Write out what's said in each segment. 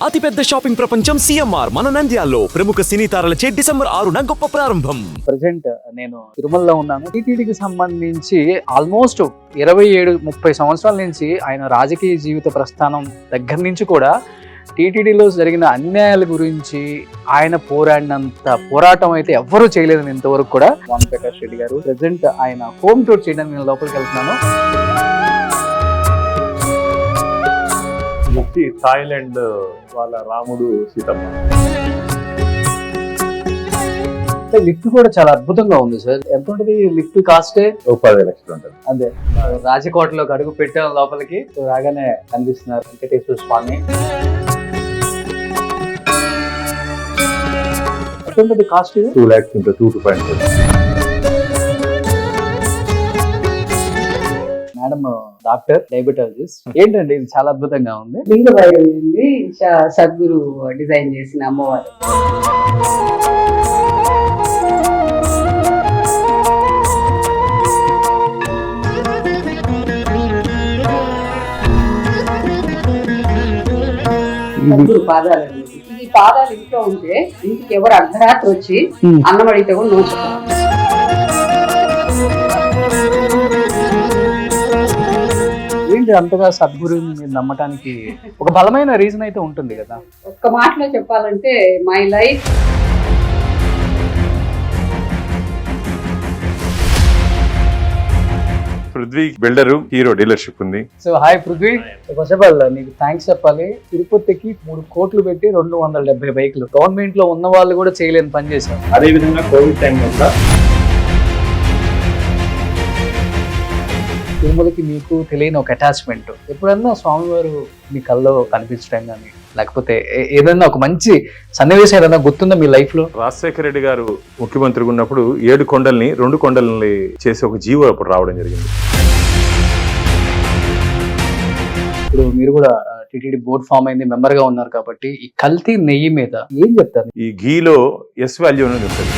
అతిపెద్ద షాపింగ్ ప్రపంచం సిఎంఆర్ మన నంద్యాలలో ప్రముఖ సినీ తారలచే డిసెంబర్ 6న గొప్ప ప్రారంభం. ప్రెసెంట్ నేను తిరుమలలో ఉన్నాను. టీటీడీకి సంబంధించి ఆల్మోస్ట్ 27-30 సంవత్సరాల నుంచి ఆయన రాజకీయ జీవిత ప్రస్థానం దగ్గర నుంచి కూడా టీటీడీలో జరిగిన అన్యాయాల గురించి ఆయన పోరాడినంత పోరాటం అయితే ఎవ్వరూ చేయలేదని ఇంతవరకు కూడా. వాన్ ప్రకాష్ రెడ్డి గారు ప్రెసెంట్ ఆయన హోమ్ టూర్ చేయడానికి నేను లోపలికి వెళ్తున్నాను. థాయిలాండ్ వాళ్ళ రాముడు సీతమ్మ. లిఫ్ట్ కూడా చాలా అద్భుతంగా ఉంది సార్. ఎంత ఉంటుంది లిఫ్ట్ కాస్ట్? 10 లక్షలు ఉంటుంది. అదే రాజకోటలోకి అడుగు పెట్టాం లోపలికి. రాగానే కనిపిస్తున్నారు వెంకటేశ్వర స్వామి. ఎంత ఉంటుంది కాస్ట్? 2 lakhs ఉంటుంది. 2 to 5 మేడం డాక్టర్ డయాబెటాలజిస్ట్. ఏంటండి ఇది చాలా అద్భుతంగా ఉంది. లింగ వైద్యుంది సద్గురు డిజైన్ చేసిన అమ్మవారు. సద్గురు పాదాలు. ఈ పాదాలు ఇంట్లో ఉంటే ఇంటికి ఎవరు అర్ధరాత్రి వచ్చి అన్నం అడిగితే కూడా నోచుకోవాలి. ఏంటి అంతగా సద్గురుని మీరు నమ్మటానికి ఒక బలమైన రీజన్ అయితే ఉంటుంది కదా? ఒక్క మాటలో చెప్పాలంటే my life. Prithvi builder Hero dealership ఉంది. So hi Prithvi, first of all నీకు థ్యాంక్స్ చెప్పాలి. తిరుపతికి 3 కోట్లు పెట్టి 270 బైకులు గవర్నమెంట్ లో ఉన్న వాళ్ళు కూడా చేయలేని పని చేశారు. అదే విధంగా కోవిడ్ టైంలో కూడా తిరుమలకి మీకు తెలియని ఒక అటాచ్మెంట్. ఎప్పుడన్నా స్వామివారు మీ కల్లో కనిపించడం కానీ లేకపోతే ఏదైనా ఒక మంచి సన్నివేశం ఏదైనా గుర్తుందా మీ లైఫ్ లో? రాజశేఖర రెడ్డి గారు ముఖ్యమంత్రిగా ఉన్నప్పుడు 7 కొండల్ని 2 కొండల్ని చేసి ఒక జీవో అప్పుడు రావడం జరిగింది. ఇప్పుడు మీరు కూడా టీటీడీ బోర్డ్ ఫామ్ అయింది, మెంబర్ గా ఉన్నారు కాబట్టి ఈ కల్తీ నెయ్యి మీద ఏం చెప్తారు? ఈ ఘీలో ఎస్ వాల్యూ అనేది ఉంటుంది.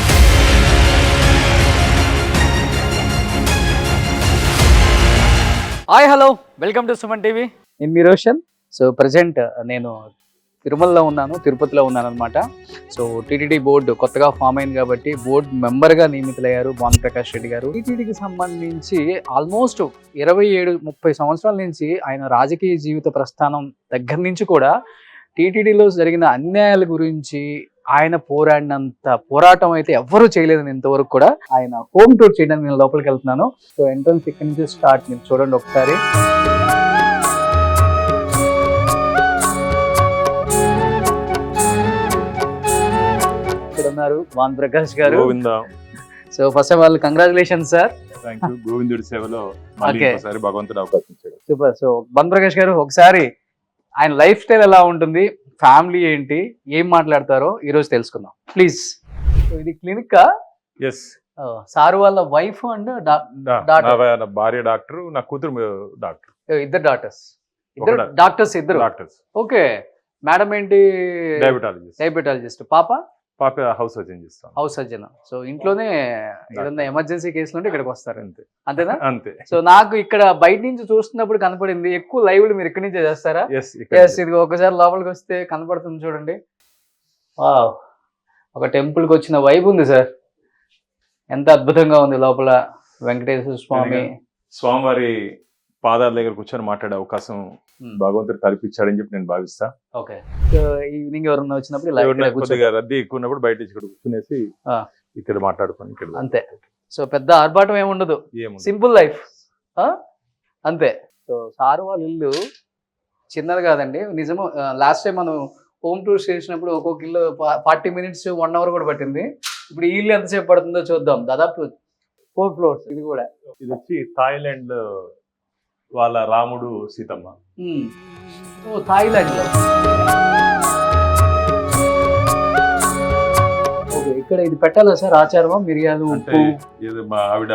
Hi hello, welcome to Suman TV. నేను మీ రోషన్. సో ప్రజెంట్ నేను తిరుమలలో ఉన్నాను, తిరుపతిలో ఉన్నాను అనమాట. సో టీటీడీ బోర్డు కొత్తగా ఫామ్ అయింది కాబట్టి బోర్డు మెంబర్గా నియమితులయ్యారు వాన్ ప్రకాష్ రెడ్డి గారు. టీటీడీకి సంబంధించి ఆల్మోస్ట్ 27-30 సంవత్సరాల నుంచి ఆయన రాజకీయ జీవిత ప్రస్థానం దగ్గర నుంచి కూడా టీటీడీలో జరిగిన అన్యాయాల గురించి ఆయన పోరాడినంత పోరాటం అయితే ఎవ్వరూ చేయలేదని ఇంతవరకు కూడా. ఆయన హోమ్ టూర్ చేయడానికి నేను లోపలికి వెళ్తున్నాను. సో ఎంట్రన్స్ ఇక్కడి నుంచి స్టార్ట్. మీరు చూడండి ఒకసారి. ఇక్కడ ఉన్నారు వాన్ Prakash garu. So first of all congratulation sir. గోవిందుడి సేవలో భగవంతుడు అవకాశం ఇచ్చాడు. సూపర్. సో వాన్ ప్రకాష్ గారు ఒకసారి ఆయన లైఫ్ స్టైల్ ఎలా ఉంటుంది, ఫ్యామిలీ ఏంటి, ఏం మాట్లాడతారో ఈ రోజు తెలుసుకుందాం ప్లీజ్. ఇది క్లినిక్. ఎస్, సార్ వాళ్ళ వైఫ్ అండ్ భార్య డాక్టర్, నా కూతురు డాక్టర్. ఇద్దరు డాక్టర్స్. డాక్టర్స్. ఓకే. మేడం ఏంటి? డయాబెటాలజిస్ట్. పాప హౌస్ సర్జన్ చేస్తాం. House surgeon. సో ఇంట్లోనే ఏదన్నా ఎమర్జెన్సీ కేసులు ఉంటే ఇక్కడికి వస్తారు. అంతేనా? అంతే. సో నాకు ఇక్కడ బయట నుంచి చూస్తున్నప్పుడు కనపడింది ఎక్కువ లైవ్లు మీరు ఇక్కడి నుంచే చేస్తారా? ఇది ఒకసారి లోపలికి వస్తే కనపడుతుంది చూడండి. ఒక టెంపుల్ కి వచ్చిన వైబ్ ఉంది సార్. ఎంత అద్భుతంగా ఉంది లోపల. వెంకటేశ్వర స్వామివారి పాదాల దగ్గర కూర్చొని మాట్లాడే అవకాశం భగవంతుడు కల్పించాడని చెప్పి నేను భావిస్తా. ఓకే. సో ఈవినింగ్ ఎవరన్నా వచ్చినప్పుడు రద్దీ ఎక్కువ ఉన్నప్పుడు బయట ఇక్కడ కూర్చునేసి ఇక్కడ మాట్లాడుకోండి ఇక్కడ. అంతే. సో పెద్ద ఆర్భాటం ఏముండదు, సింపుల్ లైఫ్. అంతే. సో సారు వాళ్ళ ఇల్లు చిన్నది కాదండి, నిజము. లాస్ట్ టైం మనం హోమ్ టూర్స్ చేసినప్పుడు ఒక్కొక్క ఇల్లు 40 minutes 1 hour కూడా పట్టింది. ఇప్పుడు ఈ ఇల్లు ఎంతసేపు పడుతుందో చూద్దాం. దాదాపు 4 floors. ఇది కూడా ఇది వచ్చి థాయిలాండ్ వాళ్ళ రాముడు సీతమ్మ. థాయిలాండ్ లో. ఓకే. ఇక్కడ ఇది పెట్టాలా సార్ ఆచారమా? మిరియాలు, ఉప్పు. ఇది మా ఆవిడ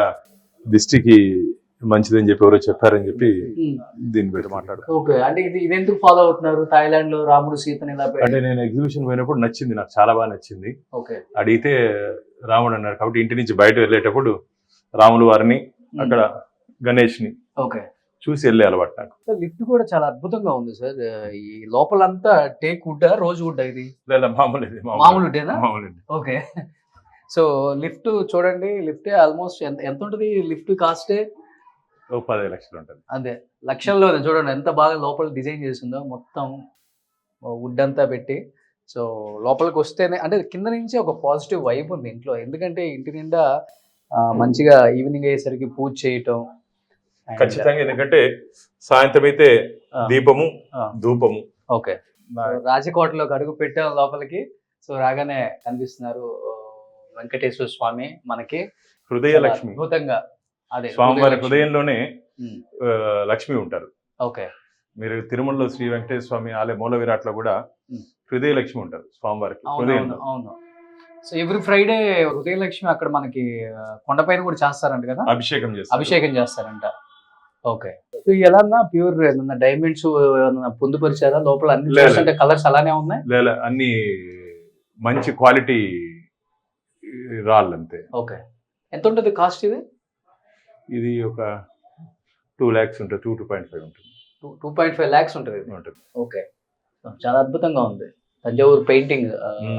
దిష్టికి మంచిదని చెప్పి ఎవరో చెప్పారని చెప్పి దీన్ని పెట్టి మాట్లాడుతాను. ఓకే. అంటే ఇది ఎందుకు ఫాలో అవుతున్నారు? థాయిలాండ్ లో రాముడు సీతని ఇలా అంటే నేను ఎగ్జిబిషన్ పోయినప్పుడు నచ్చింది, నాకు చాలా బాగా నచ్చింది. ఓకే. అడిగితే రాముడు అన్నారు కాబట్టి ఇంటి నుంచి బయట వెళ్ళేటప్పుడు రాములు వారిని, అక్కడ గణేష్ ని, ఓకే, చూసి వెళ్ళే అలవాటు నాకు. లిఫ్ట్ కూడా చాలా అద్భుతంగా ఉంది సార్. ఈ లోపలంతా టేక్ వుడ్ రోజ్ వుడ్ ఇది లేదా మామూలు ఇది, మామూలు వుడ్డేనా? మామూలు ఇది. ఓకే. సో లిఫ్ట్ చూడండి, లిఫ్ట్ ఆల్మోస్ట్ ఎంత ఉంటుంది లిఫ్ట్ కాస్ట్? ఓ 10 లక్షలు ఉంటుంది. అదే లక్షల్లో చూడండి ఎంత బాగా లోపల డిజైన్ చేసిందో, మొత్తం వుడ్ అంతా పెట్టి. సో లోపలికి వస్తేనే అంటే కింద నుంచి ఒక పాజిటివ్ వైబ్ ఉంది ఇంట్లో, ఎందుకంటే ఇంటి నిండా మంచిగా ఈవినింగ్ అయ్యేసరికి పూజ చేయటం. ఖచ్చితంగా, ఎందుకంటే సాయంత్రం అయితే దీపము ధూపము. ఓకే. రాజకోటలోకి అడుగు పెట్టాం లోపలికి. సో రాగానే కనిపిస్తున్నారు వెంకటేశ్వర స్వామి మనకి హృదయ లక్ష్మి. అద్భుతంగా అదే స్వామివారి హృదయంలోనే లక్ష్మి ఉంటారు. ఓకే. మీరు తిరుమలలో శ్రీ వెంకటేశ్వర స్వామి ఆలయ మూల విరాట్లో కూడా హృదయ లక్ష్మి ఉంటారు స్వామివారికి. అవును. సో ఎవ్రీ ఫ్రైడే హృదయలక్ష్మి అక్కడ మనకి కొండపైన కూడా చేస్తారంట కదా, అభిషేకం చేస్తారంట. ఓకే. సో ఎలా ప్యూర్ డైమండ్స్ పొందుపరిచారా లోపల? అన్ని చూస్తుంటే కలర్స్ అలానే ఉన్నాయి. లేదా అన్ని మంచి క్వాలిటీ రాళ్ళు అంతే. ఓకే. ఎంత ఉంటుంది కాస్ట్ ఇది? ఇది ఒక 2 lakhs ఉంటుంది, 2.5 ఉంటుంది. 2.5 lakhs ఉంటుంది. ఓకే. చాలా అద్భుతంగా ఉంది. తంజావూరు పెయింటింగ్.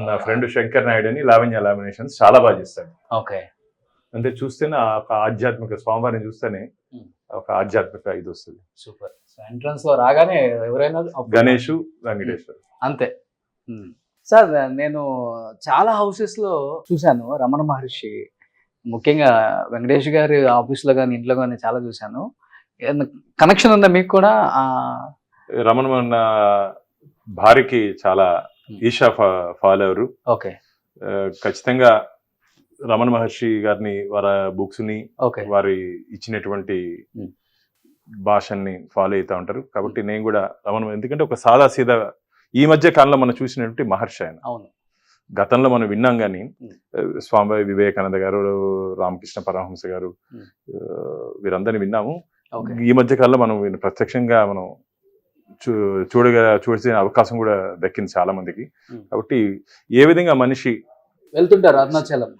నా ఫ్రెండ్ శంకర్ నాయుడు అని లావణ్య లామినేషన్స్ చాలా బాగా చేస్తాడు. ఓకే. అంటే చూస్తేనే ఒక ఆధ్యాత్మిక స్వామివారిని చూస్తేనే ఒక ఆధ్యాత్మిక ఇది వస్తుంది. సూపర్. ఎంట్రన్స్ లో రాగానే ఎవరైనా గణేష్ వెంకటేశ్వర్ అంతే. సార్ నేను చాలా హౌసెస్ లో చూశాను రమణ మహర్షి, ముఖ్యంగా వెంకటేష్ గారి ఆఫీస్ లో కానీ ఇంట్లో కానీ చాలా చూశాను. కనెక్షన్ ఉందా మీకు కూడా? రమణ భార్యకి చాలా ఈషా ఫాలోవరు. ఓకే. ఖచ్చితంగా రమణ మహర్షి గారిని వారి బుక్స్ ని వారి ఇచ్చినటువంటి భాషని ఫాలో అవుతా ఉంటారు. కాబట్టి నేను కూడా ఎందుకంటే ఒక సాదా సీదా ఈ మధ్య కాలంలో మనం చూసినటువంటి మహర్షి ఆయన. అవును. గతంలో మనం విన్నాం కానీ స్వామి వివేకానంద గారు, రామకృష్ణ పరమహంస గారు, వీరందరినీ విన్నాము. ఈ మధ్య కాలంలో మనం ప్రత్యక్షంగా మనం చూసే అవకాశం కూడా దక్కింది చాలా మందికి. కాబట్టి ఏ విధంగా మనిషి వెళ్తుంటారు అరుణాచలం,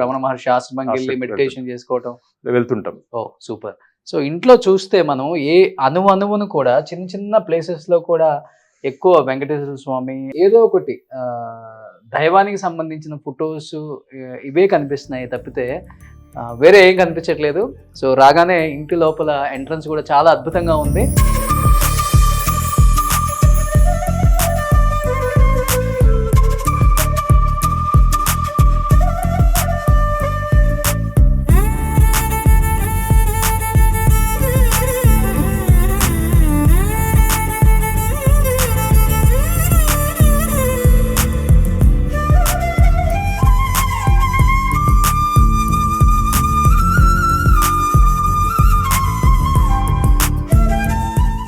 రమణ మహర్షి ఆశ్రమంకి వెళ్ళి మెడిటేషన్ చేసుకోవటం వెళ్తుంటాం. ఓ సూపర్. సో ఇంట్లో చూస్తే మనం ఏ అణువును కూడా చిన్న చిన్న ప్లేసెస్ లో కూడా ఎక్కువ వెంకటేశ్వర స్వామి ఏదో ఒకటి దైవానికి సంబంధించిన ఫొటోస్ ఇవే కనిపిస్తున్నాయి తప్పితే వేరే ఏం కనిపించట్లేదు. సో రాగానే ఇంటి లోపల ఎంట్రన్స్ కూడా చాలా అద్భుతంగా ఉంది.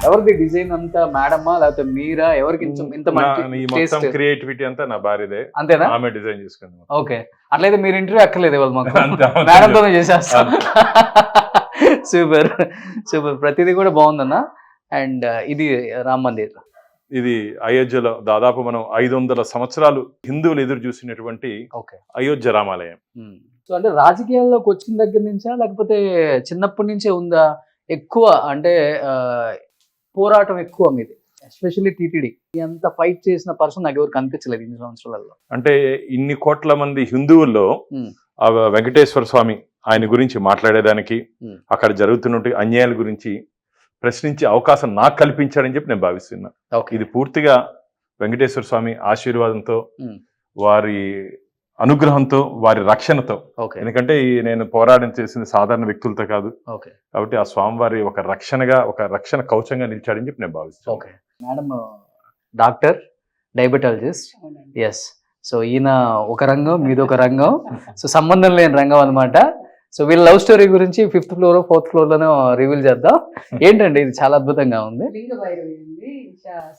ఎవరిది డిజైన్ అంతా మేడమా లేకపోతే మీరా? ఎవరికి ఇంత మొత్తం క్రియేటివిటీ అంతా నా భార్యదే. అంతేనా? ఆమె డిజైన్ చేసుకుంది. ఓకే. అట్లయితే మీరు ఇంటర్వ్యూ అక్కర్లేదు వాళ్ళు మాకు, మేడంతోనే చేసేస్తాం. Super super. ప్రతిదీ కూడా బాగుందన్న. అండ్ ఇది రామ్ మందిర్, ఇది అయోధ్యలో దాదాపు మనం 500 సంవత్సరాలు హిందువులు ఎదురు చూసినటువంటి అయోధ్య రామాలయం. సో అంటే రాజకీయాల్లోకి వచ్చిన దగ్గర నుంచా లేకపోతే చిన్నప్పటి నుంచే ఉందా? ఎక్కువ అంటే పోరాటం ఎక్కువ మీది, ఎస్పెషల్లీ టీటీడీ ఎంత ఫైట్ చేసిన పర్సన్ నాకు ఎవరు కనిపించలేదు ఇన్ని సంవత్సరాలలో. అంటే ఇన్ని కోట్ల మంది హిందువుల్లో వెంకటేశ్వర స్వామి ఆయన గురించి మాట్లాడేదానికి, అక్కడ జరుగుతున్న అన్యాయాల గురించి ప్రశ్నించే అవకాశం నాకు కల్పించాడని చెప్పి నేను భావిస్తున్నా. ఇది పూర్తిగా వెంకటేశ్వర స్వామి ఆశీర్వాదంతో, వారి అనుగ్రహంతో, వారి రక్షణతో. ఎందుకంటే నేను పోరాటం చేసింది సాధారణ వ్యక్తులతో కాదు కాబట్టి ఆ స్వామివారి ఒక రక్షణగా, ఒక రక్షణ కవచంగా నిలిచాడని చెప్పి నేను భావిస్తాను. Madam doctor, diabetologist. Yes. So ఈయన ఒక రంగం, మీది ఒక రంగం. సో సంబంధం లేని రంగం అనమాట. సో వీళ్ళ లవ్ స్టోరీ గురించి 5th floor 4th floor లోనే రివీల్ చేద్దాం. ఏంటండి ఇది చాలా అద్భుతంగా ఉంది.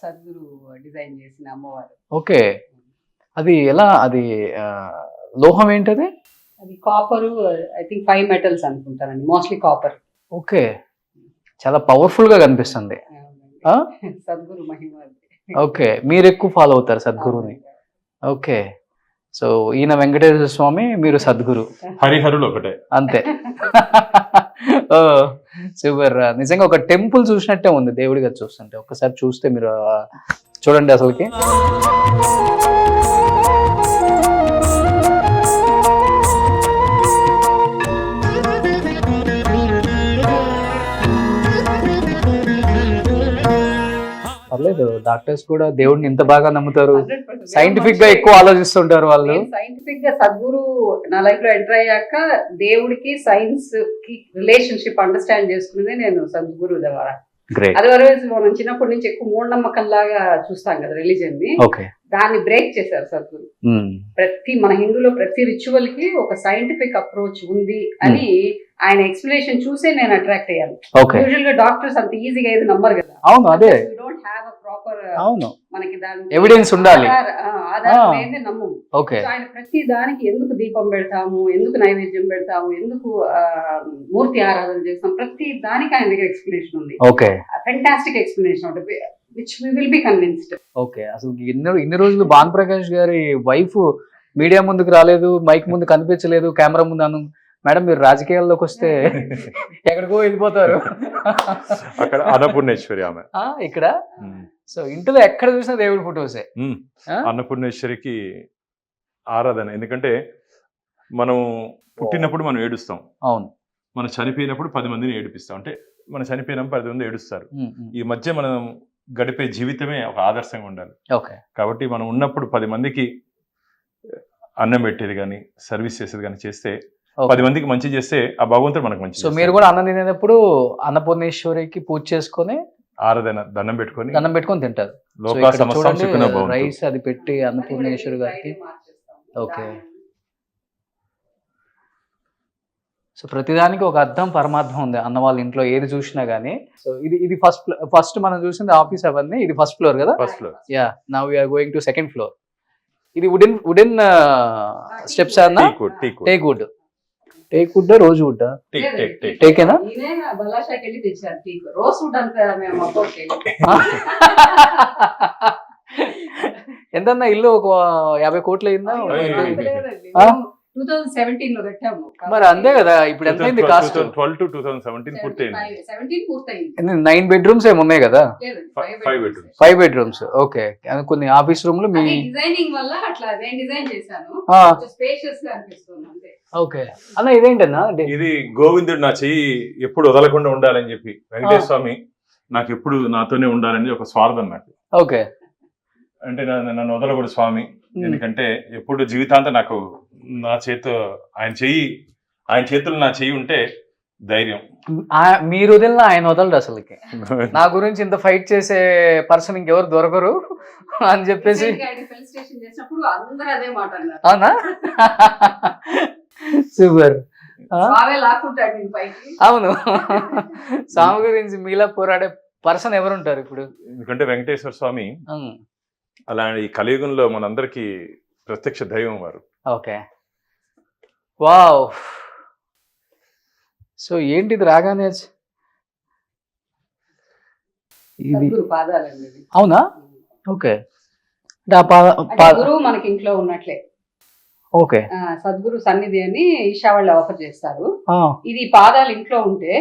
సద్గురు డిజైన్ చేసిన అమ్మవారు. ఓకే. అది ఎలా? అది లోహం ఏంటది? అది కాపర్, ఐ థింక్ 5 metals అనుకుంటానండి, మోస్ట్లీ కాపర్. ఓకే. చాలా పవర్ఫుల్ గా కనిపిస్తుంది. సద్గురు మహిమ. ఓకే. మీరు ఎక్కువ ఫాలో అవుతారు సద్గురుని. ఓకే. సో ఈయన వెంకటేశ్వర స్వామి, మీరు సద్గురు, హరిహరులు ఒకటే. అంతే. ఓ సూపర్. నిజంగా ఒక టెంపుల్ చూసినట్టే ఉంది దేవుడి గారు చూస్తుంటే. ఒక్కసారి చూస్తే మీరు చూడండి అసలుకి. పర్లేదు, డాక్టర్స్ కూడా దేవుడిని ఇంత బాగా నమ్ముతారు. సైంటిఫిక్ గా ఎక్కువ ఆలోచిస్తుంటారు వాళ్ళు. సైంటిఫిక్ గా సద్గురు నా లైఫ్ లో ఎంటర్ అయ్యాక దేవుడికి సైన్స్ కి రిలేషన్షిప్ అండర్స్టాండ్ చేసుకునేది నేను సద్గురు ద్వారా. అదర్వైజ్ మనం చిన్నప్పటి నుంచి ఎక్కువ మూఢనమ్మకం లాగా చూస్తాం కదా రిలీజన్ ని, దాన్ని బ్రేక్ చేశారు సద్గురు. ప్రతి మన హిందూలో ప్రతి రిచువల్ కి ఒక సైంటిఫిక్ అప్రోచ్ ఉంది అని ఆయన ఎక్స్ప్లెనేషన్ చూసే నేను అట్రాక్ట్ అయ్యాను. యూజువల్ గా డాక్టర్స్ అంత ఈజీగా ఏది నమ్మరు కదా. అవును, అదే. డోంట్ హ్యావ్ ఎ ప్రాపర్, అవును, మనకి దాని ఎవిడెన్స్ ఉండాలి, ఆధారం లేదే నమ్మము. ఓకే. ఆయన ప్రతి దానికి ఎందుకు దీపం పెడతాము, ఎందుకు నైవేద్యం పెడతాము, ఎందుకు మూర్తి ఆరాధన చేస్తాం, ప్రతి దానికి ఆయన దగ్గర ఎక్స్ప్లెనేషన్ ఉంది. ఓకే, ఫెంటాస్టిక్ ఎక్స్ప్లెనేషన్ ఉంటుంది, which we will be convinced. Okay. అసలు ఇన్ని రోజులు భాను ప్రకాష్ గారి వైఫ్ మీడియా ముందుకు రాలేదు, మైక్ ముందు కనిపించలేదు, కెమెరా ముందు అను. మేడం మీరు రాజకీయాల్లోకి వస్తే ఎక్కడికో వెళ్ళిపోతారు. అక్కడ అన్నపూర్ణేశ్వరి ఆమె, ఇక్కడ సో ఇంట్లో ఎక్కడ చూసినా దేవుడి ఫోటోసే. అన్నపూర్ణేశ్వరికి ఆరాధన. ఎందుకంటే మనం పుట్టినప్పుడు మనం ఏడుస్తాం, అవును, మనం చనిపోయినప్పుడు 10 మందిని ఏడిపిస్తాం. అంటే మనం చనిపోయినప్పుడు 10 మంది ఏడుస్తారు. ఈ మధ్య మనం గడిపే జీవితమే ఒక ఆదర్శంగా ఉండాలి. ఓకే. కాబట్టి మనం ఉన్నప్పుడు 10 మందికి అన్నం పెట్టేది కానీ సర్వీస్ చేసేది కానీ చేస్తే, 10 మందికి మంచి చేస్తే ఆ భగవంతుడు మనకు మంచి. సో మీరు కూడా అన్నం తినేటప్పుడు అన్నపూర్ణేశ్వరికి పూజ చేసుకొని ఆరాధన దండం పెట్టుకొని తింటారు. లోకా సమస్తం సుఖినో భవంతు. రైస్ అది పెట్టి అన్నపూర్ణేశ్వరి గారికి. ఓకే. సో ప్రతిదానికి ఒక అర్థం పరమార్థం ఉంది అన్న వాళ్ళ ఇంట్లో ఏది చూసినా గానీ. సో ఇది ఫస్ట్ మనం చూసింది ఆఫీస్ అవన్నీ. ఇది ఫస్ట్ ఫ్లోర్ కదా. First floor. Yeah, now we are going to second floor. ఇది వుడెన్ స్టెప్స్ అన్న. Teak wood, rose wood? టేకేనా? ఎంతన్నా ఇల్లు? ఒక 50 కోట్లు అయిందా? 2017 లో కట్టాము. మరి అంతే కదా. ఇప్పుడు ఎంత అయింది కాస్ట్? 2012 to 2017 పూర్తయింది. 17 పూర్తయింది. 9 బెడ్రూమ్స్ ఏమి ఉన్నాయి కదా? 5 బెడ్రూమ్స్. ఓకే. కొన్ని ఆఫీస్ రూమ్లు మీ డిజైనింగ్ వల్ల అట్లా నేను డిజైన్ చేశాను, స్పేషియస్ గా అనిపిస్తుంది అంతే. ఓకే అన్న. ఇదేంటన్నా? ఇది గోవిందుడు నా చెయ్యి ఎప్పుడు వదలకుండా ఉండాలని చెప్పి, వెంకటేశ్వర స్వామి నాకు ఎప్పుడు నాతోనే ఉండాలని ఒక స్వార్థం నాకు. ఓకే. అంటే నన్ను వదలకూడదు స్వామి, ఎందుకంటే ఎప్పుడు జీవితాంతం నాకు నా ఆయన చేతులు నా చెయ్యి ఉంటే ధైర్యం. మీరు వదిలిన ఆయన వదలడు అసలుకి. నా గురించి ఇంత ఫైట్ చేసే పర్సన్ ఇంకెవరు దొరకరు అని చెప్పేసి అవునా? సూపర్. అవును, స్వామి గురించి మీలా పోరాడే పర్సన్ ఎవరుంటారు ఇప్పుడు? ఎందుకంటే వెంకటేశ్వర స్వామి అలాంటి ఈ కలియుగంలో మనందరికీ ప్రత్యక్ష దైవం వారు. ఓకే. వావ్. సో ఏంటిది రాగానే? అవునా? ఓకే. గురువు మనకి ఇంట్లో ఉన్నట్లే. ఓకే. సద్గురు సన్నిధి అని ఈషా వాళ్ళు ఆఫర్ చేస్తారు. ఇది పాదాలు ఇంట్లో ఉంటే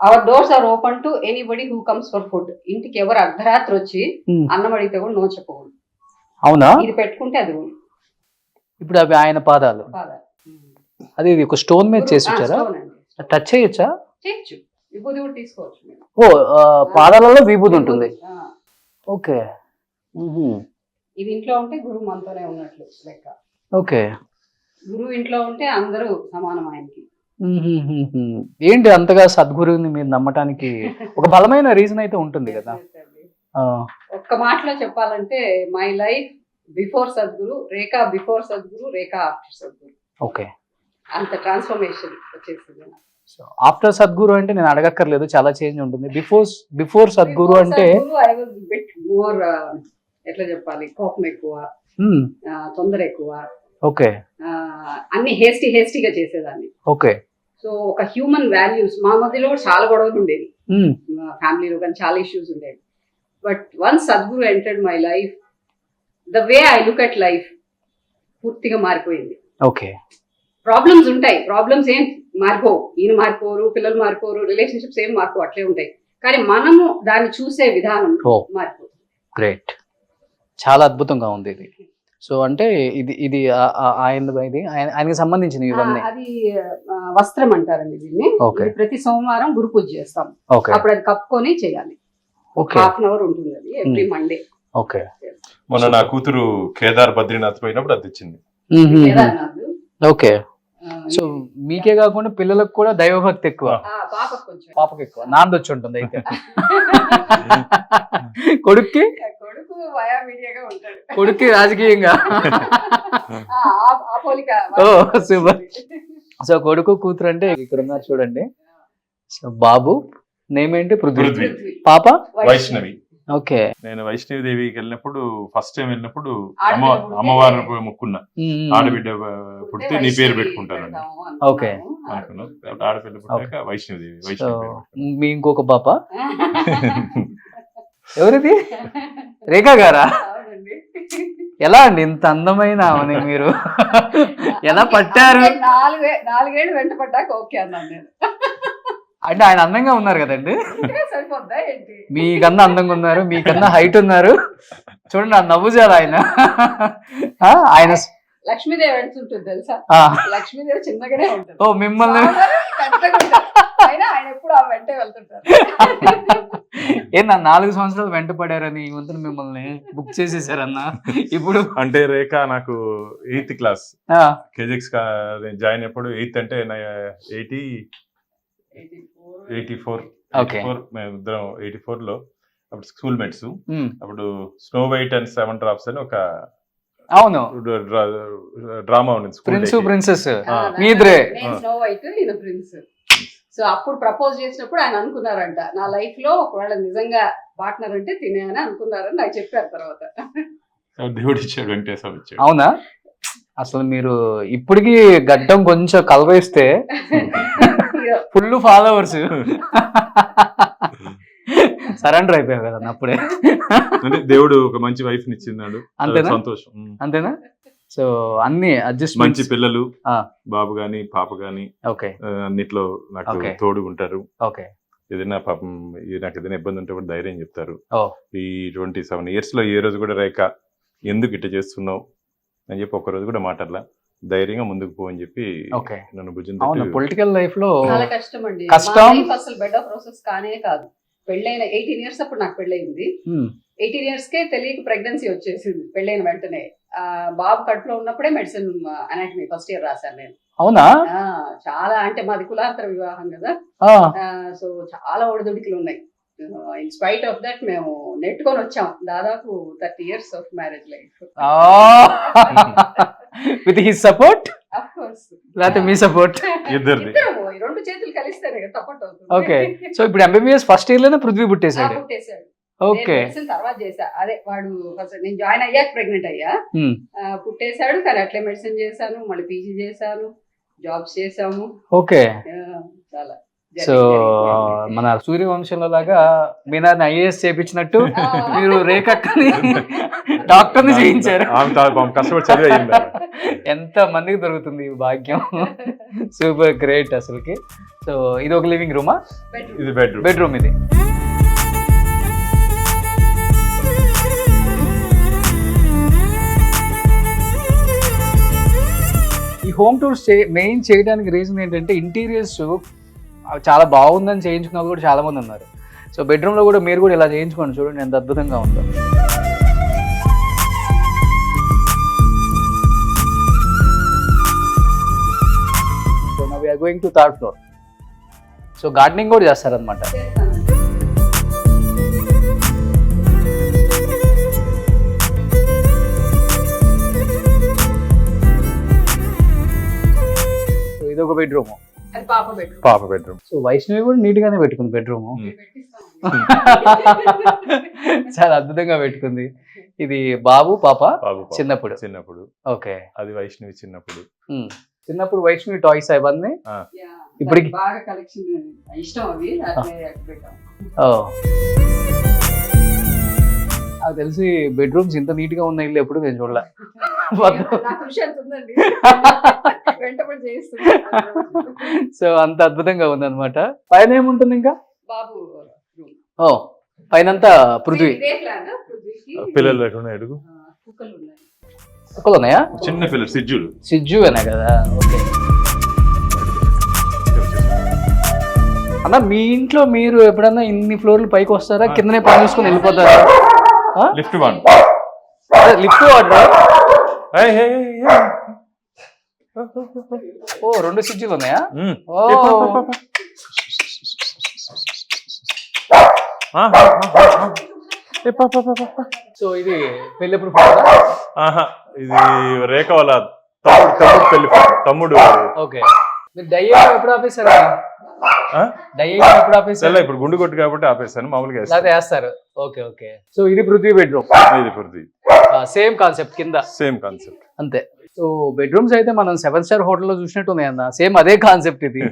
our doors are open to anybody who comes for food. ఇంటికి ఎవరు అర్ధరాత్రి వచ్చి అన్నం అడిగితే కూడా నో చెప్పకూడదు. అవునా? ఇది పెట్టుకుంటే అది ఇప్పుడు అవి ఆయన పాదాలు. అది ఒక స్టోన్ మీద చేసి వచ్చారా? టచ్ చేయొచ్చా? చేయొచ్చు. విభూది కూడా తీసుకోవచ్చు. ఓ, పాదాలలో విభూది ఉంటుంది. ఓకే. ఇది ఇంట్లో ఉంటే గురువు మనతోనే ఉన్నట్లు లెక్క. ఓకే. గురువు ఇంట్లో ఉంటే అందరూ సమానం ఆయనకి. ఏంటి అంతగా సద్గురువుని మీరు నమ్మటానికి ఒక బలమైన రీజన్ అయితే ఉంటుంది కదా? ఒక్క మాటలో చెప్పాలంటే my life before Sadhguru, Rekha before Sadhguru, Rekha after Sadhguru. Okay. అంత ట్రాన్స్ఫర్మేషన్ వచ్చేసింది. సో ఆఫ్టర్ సద్గురు అంటే నేను అడగక్కర్లేదు, చాలా చేంజ్ ఉంటుంది. బిఫోర్ సద్గురు అంటే ఐ వాజ్ బిట్ మోర్, ఎట్లా చెప్పాలి, కోపం ఎక్కువ, తొందర ఎక్కువ. ఓకే. అన్ని హేస్టీగా చేసేదాన్ని. ఓకే. సో ఒక హ్యూమన్ వాల్యూస్ మా మధ్యలో చాలా గొడవలు ఉండేది, ఫ్యామిలీలో కానీ చాలా ఇష్యూస్ ఉండేవి. But once Sadhguru entered my life, the way I look at life, పూర్తిగా మారిపోయింది. ఓకే. ప్రాబ్లమ్స్ ఉంటాయి, ప్రాబ్లమ్స్ ఏం మారిపోవు, ఈయన మారిపోరు, పిల్లలు మారిపోరు, రిలేషన్షిప్స్ ఏం మారిపోవు, అట్లే ఉంటాయి. కానీ మనము దాన్ని చూసే విధానం మారిపోతుంది. గ్రేట్, చాలా అద్భుతంగా ఉంది ఇది. సో అంటే ఇది ఆయనకి సంబంధించిన ఇవన్నీ. అది వస్త్రం అంటారండి దీన్ని. ఇది ప్రతి సోమవారం గురు పూజ చేస్తాం. అప్పుడు అది కప్పుకొని చేయాలి. హాఫ్ అన్ అవర్ ఉంటుంది అది ఎవ్రీ మండే. ఓకే. మొన్న నా కూతురు కేదార్ బద్రీనాథ్ పోయినప్పుడు అది ఇచ్చింది. ఓకే. సో మీకే కాకుండా పిల్లలకు కూడా దైవభక్తి ఎక్కువ, పాపకు ఎక్కువ, నాందొచ్చి ఉంటుంది అయితే. కొడుక్కి కొడుక్కి రాజకీయంగా. ఓ సూపర్. సో కొడుకు కూతురు అంటే ఇక్కడ ఉన్నారు చూడండి. సో బాబు నేమ్ ఏంటి? పృథ్వీ. పాప వైష్ణవి. ఓకే. నేను వైష్ణవి దేవికి వెళ్ళినప్పుడు ఫస్ట్ టైం వెళ్ళినప్పుడు అమ్మవారిని మొక్కున్నా, ఆడబిడ్డ పుడితే నీ పేరు పెట్టుకుంటానండి. ఓకే. అనుకున్నా. ఆడపిల్ల పుట్టాక వైష్ణవి దేవి. వైష్ణవి మీ ఇంకొక పాప ఎవరిది? రేఖా గారా? ఎలా అండి ఇంత అందమైన ఆమెని మీరు ఎలా పట్టారు? 4 ఏళ్ళు వెంట పడ్డాక ఓకే అన్నాను నేను. అంటే ఆయన అందంగా ఉన్నారు కదండి, మీకన్నా అందంగా ఉన్నారు, మీకన్నా హైట్ ఉన్నారు. చూడండి ఆ నవ్వు చాలు ఆయన. ఆయన లక్ష్మీదేవి వెళ్తుంటుంది తెలుసా? లక్ష్మీదేవి చిన్నగానే ఉంటుంది. ఓ మిమ్మల్ని ఆయన ఎప్పుడు ఆ వెంటే వెళ్తుంటారు. నా 4 సంవత్సరాలు వెంట పడారని ఈ వంతున మిమ్మల్ని బుక్ చేసేసారన్నా. ఇప్పుడు అంటే రేఖ నాకు 8th క్లాస్ కేజెక్స్ జాయిన్ అప్పుడు 8th అంటే 84 మేము ఇద్దరం 84 లో అప్పుడు స్కూల్ మేట్స్. అప్పుడు స్నో వైట్ అండ్ 7 డ్రాప్స్ అని ఒక అవును డ్రామా ఉంది, ప్రిన్సెస్ మీద్రే. స్నో వైట్ ఈయన ప్రిన్స్. సో అప్పుడు ప్రపోజ్ చేసినప్పుడు ఆయన అనుకున్నారంట, నా లైఫ్ లో ఒకవేళ నిజంగా పార్ట్నర్ అంటే తినే అని అనుకున్నారని నాకు చెప్పారు. తర్వాత దేవుడు ఇచ్చాడు, వెంకటేశ్వర ఇచ్చాడు. అవునా? అసలు మీరు ఇప్పటికి గడ్డం కొంచెం కలవేస్తే ఫుల్ ఫాలోవర్స్ సరెండర్ అయిపోయావు కదా అప్పుడే. దేవుడు ఒక మంచి వైఫ్ ని ఇచ్చిన్నాడు, అంతేనా? సంతోషం. అంతేనా? సో అన్ని అడ్జస్ట్, మంచి పిల్లలు, బాబు గాని పాప గాని అన్నిట్లో నాకు తోడుగుంటారు. ఏదైనా పాపం నాకు ఏదైనా ఇబ్బంది ఉంటే కూడా ధైర్యం చెప్తారు. ఈ 27 years లో ఏ రోజు కూడా రేఖ ఎందుకు ఇట్లా చేస్తున్నావు అని చెప్పి ఒక్క రోజు కూడా మాట్లాడలా, ధైర్యంగా ముందుకు పో అని చెప్పి నన్ను భుజం. పొలిటికల్ లైఫ్ లో చాలా కష్టం అండి. అసలు బెడ్ ఆఫ్ ప్రాసెస్ కానే కాదు. పెళ్ళైన 18 years అప్పుడు నాకు పెళ్ళయింది. 18 years కే తెలియక ప్రెగ్నెన్సీ వచ్చేసింది పెళ్ళైన వెంటనే. బాబు కడుపులో ఉన్నప్పుడే మెడిసిన్ అనాటమీ ఫస్ట్ ఇయర్ రాశాను నేను. అవునా? చాలా అంటే మాది కులాంతర వివాహం కదా, సో చాలా ఒడిదుడికలు ఉన్నాయి. ఇన్ స్పైట్ ఆఫ్ దట్ మేము నెట్టుకొని వచ్చాం దాదాపు 30 years of marriage life. With his support of course, లేకపోతే మీ సపోర్ట్? ఇద్దరిది, 2 చేతులు కలిస్తేనే సపోర్ట్ అవుతుంది. ఓకే. సో ఇప్పుడు MBBS ఫస్ట్ ఇయర్ లోనే పృథ్వీ పుట్టేశాడు. ఓకే. తర్వాత చేసా, అదే వాడు ఫస్ట్ నేను జాయిన్ అయ్యాక ప్రెగ్నెంట్ అయ్యా, పుట్టేశాడు. కానీ అట్లే మెడిసిన్ చేశాను, మళ్ళీ పీజీ చేశాను, జాబ్స్ చేసాము. ఓకే. చాలా. సో మన సూర్యవంశంలో లాగా మీనాన్ని IAS చేయించినట్టు మీరు రేఖని డాక్టర్ని చేయించారు. ఎంత మందికి దొరుకుతుంది ఈ భాగ్యం. సూపర్ గ్రేట్ అసలుకి. సో ఇది ఒక లివింగ్ రూమా? ఇది బెడ్రూమ్. ఇది ఈ హోమ్ టూర్స్ మెయిన్ చేయడానికి రీజన్ ఏంటంటే ఇంటీరియర్స్ చాలా బాగుందని చేయించుకున్న వాళ్ళు కూడా చాలా మంది ఉన్నారు. సో బెడ్రూమ్లో కూడా మీరు కూడా ఇలా చేయించుకోండి, చూడండి ఎంత అద్భుతంగా ఉందో. So now we are going to 3rd floor. So gardening కూడా చేస్తారనమాట. సో ఇది ఒక బెడ్రూమ్, పాప బెడ్రూమ్. సో వైష్ణవి కూడా నీట్ గానే పెట్టుకుంది బెడ్రూమ్. చాలా అద్భుతంగా పెట్టుకుంది. ఇది బాబు పాప చిన్నప్పుడు. ఓకే. అది వైష్ణవి చిన్నప్పుడు వైష్ణవి టాయ్స్ అవన్నీ ఇప్పటికి బాగా కలెక్షన్ ఇష్టం. అవి నాకు తెలిసి బెడ్రూమ్స్ ఇంత నీట్ గా ఉన్న ఇల్లు ఎప్పుడు నేను చూడలే. నా కృషి ఎంత ఉందండి వెంటబడి చేస్తున్నాను. సో అంత అద్భుతంగా ఉందన్నమాట. పైన ఏముంటుంది ఇంకా? బాబు ఓ పైనంతా పృథ్వీ. ఇదే ప్లాన్ పృథ్వీకి. పిల్లలు లేకుండా అడుగు. కుక్కలు ఉన్నాయి. కుక్కలు ఉన్నాయా? చిన్న పిల్లలు సిజ్జులు. సిజ్జు అనే కదా. ఓకే అన్న, మీ ఇంట్లో మీరు ఎప్పుడన్నా ఇన్ని ఫ్లోర్లు పైకి వస్తారా, కిందనే పని చూసుకొని వెళ్ళిపోతారా? Lift one. లిఫ్ట్ వాడరా? ఓ 2 సిజ్జులు ఉన్నాయా? ఓ సో ఇది పెళ్ళెప్పుడు ఇది రేఖ వాళ్ళ తమ్ముడు పెళ్లి తమ్ముడు. ఓకే, మీరు డై ఎప్పుడు ఆపేశారా? డై ఎప్పుడు ఆపేశారు? ఇప్పుడు గుండు కొట్టు కాబట్టి ఆపేస్తాను, మామూలుగా వేస్తారు. Okay okay. సో ఇది పృథ్వీ బెడ్రూమ్. ఇది పృథ్వీ. సేమ్ కాన్సెప్ట్ కింద. సేమ్ కాన్సెప్ట్ అంతే. సో బెడ్రూమ్స్ అయితే మనం 7 స్టార్ హోటల్లో చూసినట్టు ఉన్నాయి అన్న. సేమ్ అదే కాన్సెప్ట్ ఇది.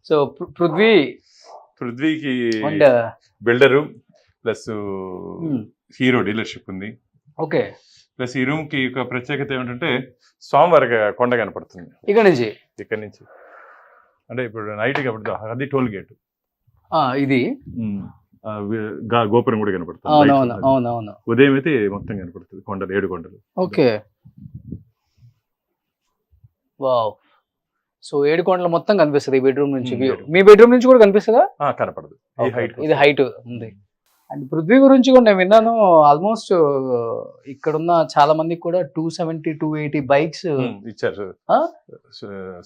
సో పృథ్వీకి బిల్డరు ప్లస్ హీరో డీలర్షిప్ ఉంది. ఓకే. ప్లస్ ఈ రూమ్ కి ఒక ప్రత్యేకత ఏమిటంటే స్వామివారి కొండ కనపడుతుంది ఇక్కడ నుంచి. అంటే ఇప్పుడు నైట్ కాబట్టి అది టోల్ గేట్. ఇది గోపురం కూడా కనపడుతుంది. అవునవును. ఉదయం అయితే మొత్తం కనపడుతుంది కొండలు, 7 కొండలు. ఓకే. వావ్. సో 7 కొండలు మొత్తం కనిపిస్తుంది ఈ బెడ్రూమ్ నుంచి. మీ బెడ్రూమ్ నుంచి కూడా కనిపిస్తుందా? కనపడదు. ఇది హైట్ ఉంది. అండ్ పృథ్వీ గురించి కూడా నేను విన్నాను, ఆల్మోస్ట్ ఇక్కడున్న చాలా మందికి కూడా 270, 280 బైక్స్ ఇచ్చారు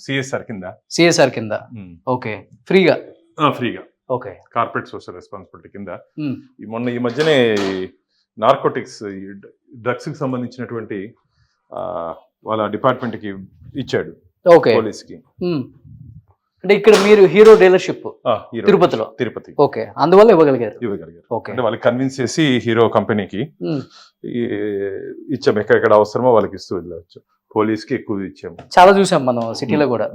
సిఎస్ఆర్ కింద. ఓకే, ఫ్రీగా. ఓకే, కార్పొరేట్ సోషల్ రెస్పాన్సిబిలిటీ కింద. ఈ మధ్యనే నార్కోటిక్స్, డ్రగ్స్ కి సంబంధించినటువంటి వాళ్ళ డిపార్ట్మెంట్ కి ఇచ్చాడు. ఓకే, పోలీస్ కి. అంటే ఇక్కడ మీరు హీరో డీలర్షిప్ తిరుపతి. ఓకే, అందువల్ల ఇవ్వగలిగారు. ఓకే, అంటే వాళ్ళకి కన్విన్స్ చేసి హీరో కంపెనీకి ఇచ్చాము. ఎక్కడెక్కడ అవసరమో వాళ్ళకి ఇస్తూ వెళ్ళవచ్చు. పోలీస్ కి ఎక్కువ ఇచ్చాము. చాలా చూసాం మనం సిటీలో కూడా.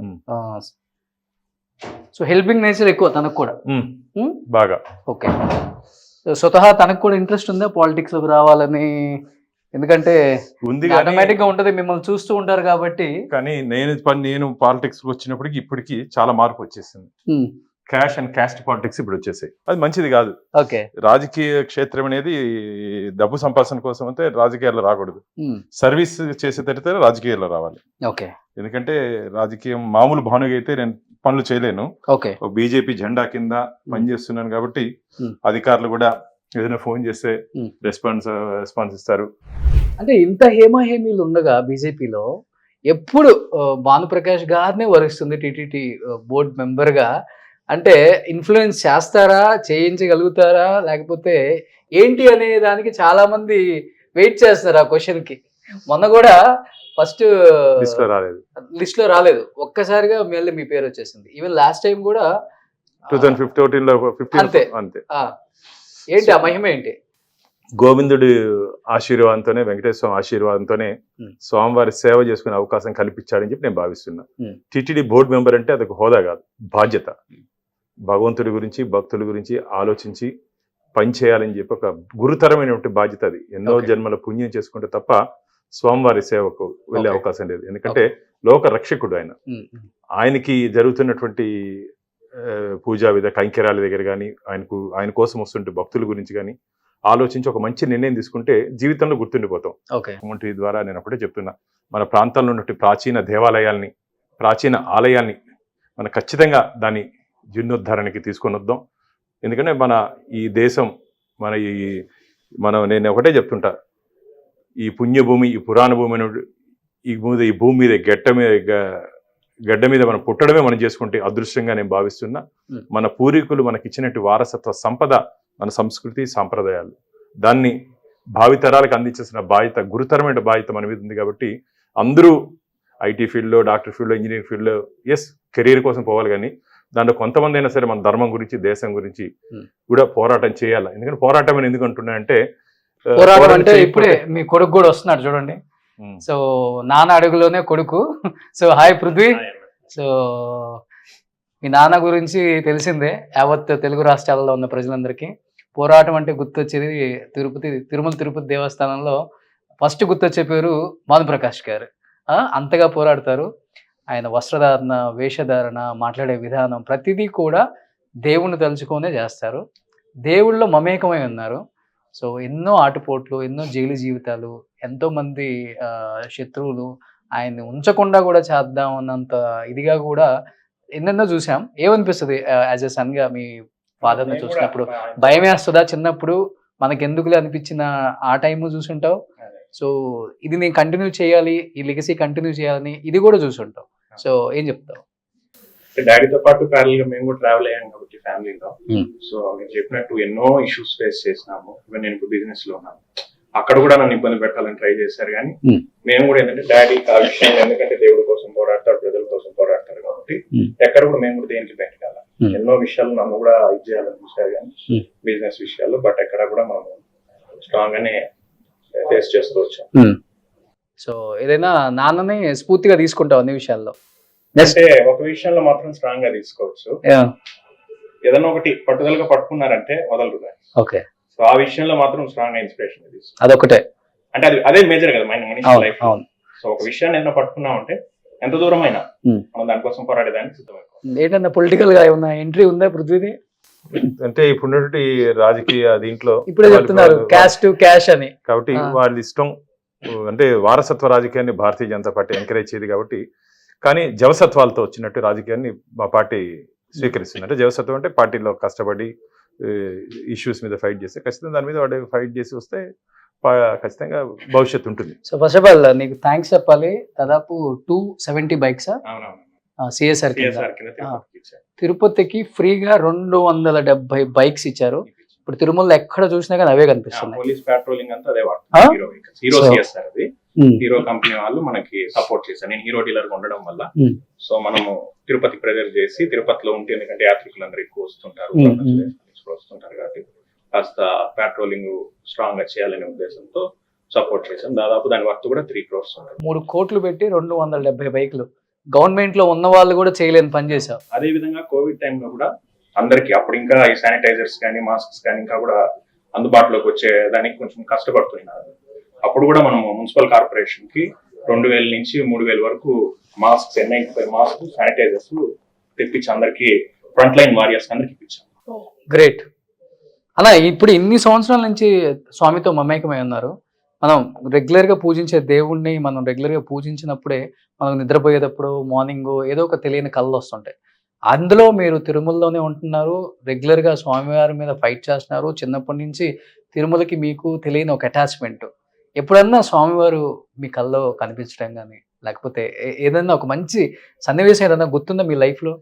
సో హెల్పింగ్ నేచర్ ఎక్కువ తనకు కూడా బాగా. ఓకే. స్వతహా తనకు కూడా ఇంట్రెస్ట్ ఉందా పాలిటిక్స్ లోకి రావాలని? ఎందుకంటే ఆటోమేటిక్ గా ఉంటది, మిమ్మల్ని చూస్తూ ఉంటారు కాబట్టి. కానీ నేను పాలిటిక్స్ వచ్చినప్పటికి ఇప్పటికి చాలా మార్పు వచ్చేసింది. క్యాష్ అండ్ క్యాస్ట్ పాలిటిక్స్ ఇప్పుడు వచ్చేసాయి. అది మంచిది కాదు. ఓకే, రాజకీయ క్షేత్రం అనేది డబ్బు సంపాదన కోసం అయితే రాజకీయాల్లో రాకూడదు. సర్వీస్ చేసే తరితే రాజకీయాల్లో రావాలి. ఓకే, ఎందుకంటే రాజకీయం మామూలు భానుగా అయితే నేను పనులు చేయలేను. ఓకే, బీజేపీ జెండా కింద పనిచేస్తున్నాను కాబట్టి అధికారులు కూడా ఏదైనా ఫోన్ చేస్తే రెస్పాన్స్ ఇస్తారు. అంటే ఇంత హేమాహేమీలు ఉండగా బీజేపీలో ఎప్పుడు భానుప్రకాష్ గారినే వరిస్తుంది టీటీడీ బోర్డు మెంబర్ గా. అంటే ఇన్ఫ్లుయెన్స్ చేస్తారా, చేయించగలుగుతారా, లేకపోతే ఏంటి అనే దానికి చాలా మంది వెయిట్ చేస్తారు ఆ క్వశ్చన్ కి. మొన్న కూడా ఫస్ట్ లిస్ట్ లో రాలేదు, ఒక్కసారిగా మళ్ళీ మీ పేరు వచ్చేసింది. ఈవెన్ లాస్ట్ టైం కూడా 2015 అంతే. ఏంటి ఆ మహిమ ఏంటి? గోవిందుడి ఆశీర్వాదంతోనే, వెంకటేశ్వర ఆశీర్వాదంతోనే స్వామివారి సేవ చేసుకునే అవకాశం కల్పించాడని చెప్పి నేను భావిస్తున్నా. టీటీడీ బోర్డు మెంబర్ అంటే అదొక హోదా కాదు, బాధ్యత. భగవంతుడి గురించి, భక్తుల గురించి ఆలోచించి పనిచేయాలని చెప్పి ఒక గురుతరమైనటువంటి బాధ్యత అది. ఎన్నో జన్మల పుణ్యం చేసుకుంటే తప్ప స్వామివారి సేవకు వెళ్ళే అవకాశం లేదు. ఎందుకంటే లోక రక్షకుడు ఆయన. ఆయనకి జరుగుతున్నటువంటి పూజా కైంకర్యాల దగ్గర కానీ, ఆయన కోసం వస్తుంటే భక్తుల గురించి కానీ ఆలోచించి ఒక మంచి నిర్ణయం తీసుకుంటే జీవితంలో గుర్తుండిపోతాం. వంటి ద్వారా నేను అప్పుడే చెప్తున్నా, మన ప్రాంతంలో ఉన్నటువంటి ప్రాచీన దేవాలయాల్ని, ప్రాచీన ఆలయాల్ని మనం ఖచ్చితంగా దాని జీర్ణోద్ధరణకి తీసుకొని వద్దాం. ఎందుకంటే మన ఈ దేశం, నేను ఒకటే చెప్తుంటా, ఈ పుణ్యభూమి, ఈ పురాణ భూమి, ఈ భూమి మీద గడ్డ మీద మనం పుట్టడమే మనం చేసుకుంటే అదృష్టంగా నేను భావిస్తున్నా. మన పూర్వీకులు మనకి ఇచ్చినట్టు వారసత్వ సంపద, మన సంస్కృతి, సాంప్రదాయాలు, దాన్ని భావితరాలకు అందించాల్సిన బాధ్యత, గురుతరమైన బాధ్యత మన మీద ఉంది. కాబట్టి అందరూ ఐటీ ఫీల్డ్లో, డాక్టర్ ఫీల్డ్లో, ఇంజనీరింగ్ ఫీల్డ్లో కెరీర్ కోసం పోవాలి. కానీ దాంట్లో కొంతమంది అయినా సరే మన ధర్మం గురించి, దేశం గురించి కూడా పోరాటం చేయాలి. ఎందుకంటే పోరాటం అని ఎందుకు అంటున్నా అంటే, పోరాటం అంటే ఇప్పుడే మీ కొడుకు కూడా వస్తున్నాడు చూడండి. సో నాన్న అడుగులోనే కొడుకు. So hi Prithvi. సో మీ నాన్న గురించి తెలిసిందే యావత్ తెలుగు రాష్ట్రాలలో ఉన్న ప్రజలందరికీ. పోరాటం అంటే గుర్తొచ్చేది తిరుమల తిరుపతి దేవస్థానంలో ఫస్ట్ గుర్తొచ్చే పేరు భానుప్రకాష్ గారు. అంతగా పోరాడతారు. ఆయన వస్త్రధారణ, వేషధారణ, మాట్లాడే విధానం ప్రతిదీ కూడా దేవుణ్ణి తలుచుకొనే చేస్తారు. దేవుళ్ళో మమేకమై ఉన్నారు. సో ఎన్నో ఆటుపోట్లు, ఎన్నో జైలు జీవితాలు, ఎంతోమంది శత్రువులు ఆయన్ని ఉంచకుండా కూడా చేద్దాం అన్నంత ఇదిగా కూడా ఎన్నెన్నో చూసాం. ఏమనిపిస్తుంది యాజ్ ఎ సన్‌గా మీ ఫాదర్‌ని చూసినప్పుడు? భయమేస్తదా చిన్నప్పుడు? మనకెందుకులే అనిపించిన ఆ టైము చూసుంటావు. సో ఇది నేను కంటిన్యూ చేయాలి, ఈ లెగసీ కంటిన్యూ చేయాలని ఇది కూడా చూసుంటావు. సో ఏం చెప్తావు? డాడీతో పాటు ప్యారల్ గా మేము కూడా ట్రావెల్ అయ్యాం కాబట్టి ఫ్యామిలీలో. సో మీరు చెప్పినట్టు ఎన్నో ఇష్యూస్ ఫేస్ చేసినాము. ఈవెన్ నేను ఇప్పుడు బిజినెస్ లో ఉన్నాను, అక్కడ కూడా నన్ను ఇబ్బంది పెట్టాలని ట్రై చేశారు. కానీ మేము కూడా ఏంటంటే డాడీ ఆ విషయంలో, ఎందుకంటే దేవుడి కోసం పోరాడతారు, ప్రజల కోసం పోరాడతారు కాబట్టి ఎక్కడ కూడా మేము కూడా దేనికి బయటకాల. ఎన్నో విషయాలు నన్ను కూడా ఇది చేయాలని చూశారు కానీ బిజినెస్ విషయాల్లో, బట్ ఎక్కడ కూడా మనం స్ట్రాంగ్ గానే ఫేస్ చేసుకోవచ్చు. సో ఏదైనా నాన్నని స్ఫూర్తిగా తీసుకుంటావు అన్ని విషయాల్లో? అంటే ఒక విషయంలో మాత్రం స్ట్రాంగ్ గా తీసుకోవచ్చు. ఏదైనా ఒకటి పట్టుదలగా పట్టుకున్నారంటే వదలరు. ఓకే. సో ఆ విషయంలో మాత్రం స్ట్రాంగ్ గా ఇన్స్పిరేషన్ తీసుకోవచ్చు. అదొకటే. అంటే అదే మేజర్ కదా మనిషి లైఫ్. సో ఒక విషయాన్ని ఏదైనా పట్టుకున్నామంటే ఎంత దూరం అయినా మనం దానికోసం పోరాడేదానికి సిద్ధమైపోతాం. ఏంటన్నా పొలిటికల్ గా ఏమన్నా ఎంట్రీ ఉందా పృథ్వీది? అంటే ఇప్పుడున్నటువంటి రాజకీయ దీంట్లో ఇప్పుడే చెప్తున్నారు క్యాష్ టు క్యాష్ అని. కాబట్టి వాళ్ళ ఇష్టం. అంటే వారసత్వ రాజకీయాన్ని భారతీయ జనతా పార్టీ ఎంకరేజ్ చేయదు కాబట్టి, కానీ జవసత్వాలతో వచ్చినట్టు రాజకీయాన్ని మా పార్టీ స్వీకరిస్తుంది. అంటే జవసత్వం అంటే పార్టీలో కష్టపడి ఇష్యూస్ మీద ఫైట్ చేస్తే ఖచ్చితంగా దాని మీద వాడు ఫైట్ చేసి వస్తే ఖచ్చితంగా భవిష్యత్తు ఉంటుంది. సో ఫస్ట్ ఆఫ్ ఆల్ నీకు థ్యాంక్స్ చెప్పాలి. దాదాపు 270 బైక్స్ సిఎస్ఆర్ తిరుపతికి ఫ్రీగా 270 బైక్స్ ఇచ్చారు. ఇప్పుడు తిరుమలలో ఎక్కడ చూసినా కానీ అవే కనిపిస్తున్నాయి. పోలీస్ పెట్రోలింగ్ అంతా అదే వాడుతుంది. హీరో సిఎస్ఆర్ అది హీరో కంపెనీ వాళ్ళు మనకి సపోర్ట్ చేశారు. నేను హీరో డీలర్ గా ఉండడం వల్ల సో మనము తిరుపతి ప్రెజర్ చేసి తిరుపతిలో ఉంటే, ఎందుకంటే యాత్రికులు అందరూ ఎక్కువ వస్తుంటారు వస్తుంటారు కాబట్టి కాస్త పెట్రోలింగ్ స్ట్రాంగ్ గా చేయాలనే ఉద్దేశంతో సపోర్ట్ చేశాం. దాదాపు దాని వర్త్ కూడా 3 crores ఉంటుంది. 3 కోట్లు పెట్టి 270 బైక్లు గవర్నమెంట్ లో ఉన్న వాళ్ళు కూడా చేయలేని పని చేశారు. అదే విధంగా కోవిడ్ టైంలో కూడా అందరికి అప్పుడు ఇంకా ఈ శానిటైజర్స్ కానీ మాస్క్స్ కానీ ఇంకా కూడా అందుబాటులోకి వచ్చే దానికి కొంచెం కష్టపడుతున్నారు. అప్పుడు కూడా మనము మున్సిపల్ కార్పొరేషన్ కి 2000 నుంచి 3000 వరకు మాస్క్స్, N95 మాస్క్, శానిటైజర్స్ తెప్పించి అందరికి ఫ్రంట్ లైన్ వారియర్స్ అందరికి ఇప్పించాం. గ్రేట్. అలా ఇప్పుడు ఇన్ని సంవత్సరాల నుంచి స్వామితో మమేకమై ఉన్నారు. మనం రెగ్యులర్ గా పూజించే దేవుణ్ణి మనం రెగ్యులర్ గా పూజించినప్పుడే మనం నిద్రపోయేటప్పుడు మార్నింగ్ ఏదో ఒక తెలియని కళ్ళు వస్తుంటాయి. అందులో మీరు తిరుమలలోనే ఉంటున్నారు, రెగ్యులర్ గా స్వామివారి మీద ఫైట్ చేస్తున్నారు. చిన్నప్పటి నుంచి తిరుమలకి మీకు తెలియని ఒక అటాచ్మెంట్. ఎప్పుడన్నా స్వామివారు మీ కల్లో కనిపించడం కానీ, లేకపోతే ఏదన్నా ఒక మంచి సన్నివేశం ఏదన్నా గుర్తుందా మీ లైఫ్ లో?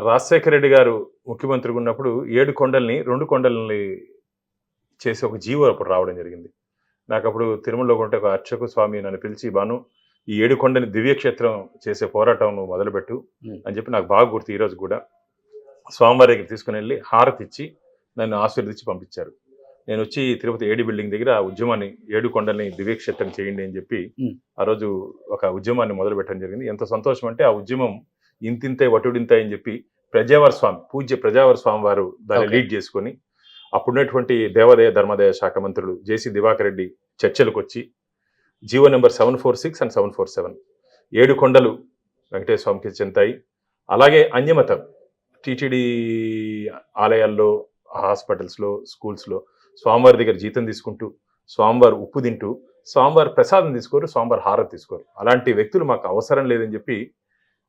రాజశేఖర రెడ్డి గారు ముఖ్యమంత్రిగా ఉన్నప్పుడు 7 కొండల్ని 2 కొండల్ని చేసి ఒక జీవో అప్పుడు రావడం జరిగింది. నాకు అప్పుడు తిరుమలలో ఉంటే ఒక అర్చక స్వామి నన్ను పిలిచి, బాను ఈ 7 కొండని దివ్యక్షేత్రం చేసే పోరాటం నువ్వు మొదలుపెట్టు అని చెప్పి నాకు బాగా గుర్తు. ఈరోజు కూడా స్వామివారి దగ్గర తీసుకుని వెళ్ళి హారతి ఇచ్చి నన్ను ఆశీర్వదించి పంపించారు. నేను వచ్చి తిరుపతి ఏడి బిల్డింగ్ దగ్గర ఆ ఉద్యమాన్ని 7 కొండల్ని దివ్యక్షేత్రం చేయండి అని చెప్పి ఆ రోజు ఒక ఉద్యమాన్ని మొదలు పెట్టడం జరిగింది. ఎంత సంతోషం అంటే ఆ ఉద్యమం ఇంతింతే వటుడింతే అని చెప్పి ప్రజావర స్వామి, పూజ్య ప్రజావర స్వామి వారు దాన్ని లీడ్ చేసుకొని అప్పుడున్నటువంటి దేవాదాయ ధర్మాదాయ శాఖ మంత్రులు జేసీ దివాకర్ రెడ్డి చర్చలకు వచ్చి జీవో నెంబర్ 746 and 747 7 కొండలు వెంకటేశ్వర స్వామికి చెందాయి. అలాగే అన్యమతం టీటీడీ ఆలయాల్లో, హాస్పిటల్స్లో, స్కూల్స్లో స్వామివారి దగ్గర జీతం తీసుకుంటూ, స్వామివారు ఉప్పు తింటూ, స్వామివారి ప్రసాదం తీసుకోరు, స్వామివారి హారతి తీసుకోరు. అలాంటి వ్యక్తులు మాకు అవసరం లేదని చెప్పి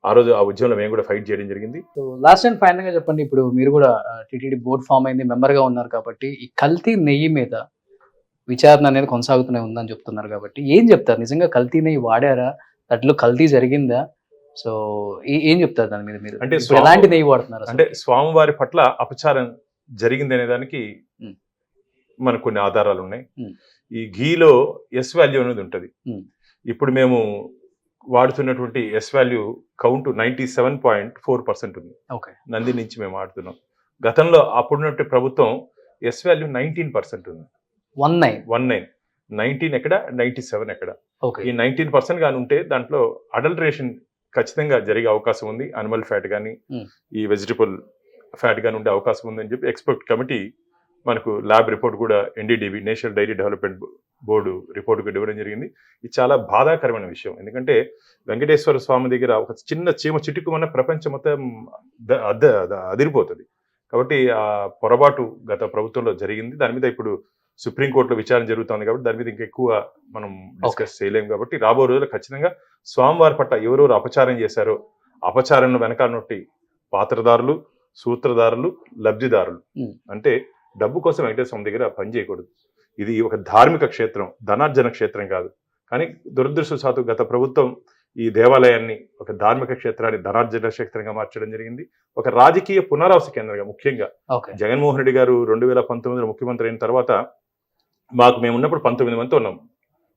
ఆ రోజు ఆ ఉద్యమంలో మేము కూడా ఫైట్ చేయడం జరిగింది. సో లాస్ట్ అండ్ ఫైనల్ గా చెప్పండి, ఇప్పుడు మీరు కూడా టీటీడీ బోర్డ్ ఫామ్ అయింది, మెంబర్గా ఉన్నారు కాబట్టి ఈ కల్తీ నెయ్యి మీద విచారణ అనేది కొనసాగుతూనే ఉందని చెప్తున్నారు కాబట్టి ఏం చెప్తారు? నిజంగా కల్తీ నెయ్యి వాడారా? దాంట్లో కల్తీ జరిగిందా? సో ఏం చెప్తారు దాని మీద? మీరు అంటే ఎలాంటి నెయ్యి వాడుతున్నారు? అంటే స్వామివారి పట్ల అపచారం జరిగింది అనే దానికి మనకు కొన్ని ఆధారాలు ఉన్నాయి. ఈ ఘీలో ఎస్ వాల్యూ అనేది ఉంటుంది. ఇప్పుడు మేము వాడుతున్నటువంటి ఎస్ వాల్యూ కౌంట్ 97.4% ఉంది. నంది నుంచి మేము వాడుతున్నాం. గతంలో అప్పుడున్నట్టు ప్రభుత్వం ఎస్ వాల్యూ 19% ఉంది. 19 ఎక్కడ, 97 ఎక్కడ? ఈ 19% కానీ ఉంటే దాంట్లో అడల్టరేషన్ ఖచ్చితంగా జరిగే అవకాశం ఉంది. అనిమల్ ఫ్యాట్ కానీ ఈ వెజిటబుల్ ఫ్యాట్ కానీ ఉండే అవకాశం ఉందని చెప్పి ఎక్స్పర్ట్ కమిటీ మనకు ల్యాబ్ రిపోర్ట్ కూడా NDDB national dairy development board report కూడా ఇవ్వడం జరిగింది. ఇది చాలా బాధాకరమైన విషయం. ఎందుకంటే వెంకటేశ్వర స్వామి దగ్గర ఒక చిన్న చీమ చిటుకుమన్న ప్రపంచం మొత్తం అదిరిపోతుంది. కాబట్టి ఆ పొరపాటు గత ప్రభుత్వంలో జరిగింది. దాని మీద ఇప్పుడు సుప్రీంకోర్టులో విచారణ జరుగుతుంది కాబట్టి దాని మీద ఇంకా ఎక్కువ మనం డిస్కస్ చేయలేము. కాబట్టి రాబో రోజుల్లో ఖచ్చితంగా స్వామివారి పట్ల ఎవరెవరు అపచారం చేశారో అపచారంలో వెనకాల నొట్టి పాత్రదారులు, సూత్రధారులు, లబ్ధిదారులు, అంటే డబ్బు కోసం వెంకటేశ్వర స్వామి దగ్గర పనిచేయకూడదు. ఇది ఒక ధార్మిక క్షేత్రం, ధనార్జన క్షేత్రం కాదు. కానీ దురదృష్టవశాత్తు గత ప్రభుత్వం ఈ దేవాలయాన్ని ఒక ధార్మిక క్షేత్రాన్ని ధనార్జన క్షేత్రంగా మార్చడం జరిగింది. ఒక రాజకీయ పునరావాస కేంద్రంగా, ముఖ్యంగా జగన్మోహన్ రెడ్డి గారు 2019లో ముఖ్యమంత్రి అయిన తర్వాత మేము ఉన్నప్పుడు 19 మందితో ఉన్నాం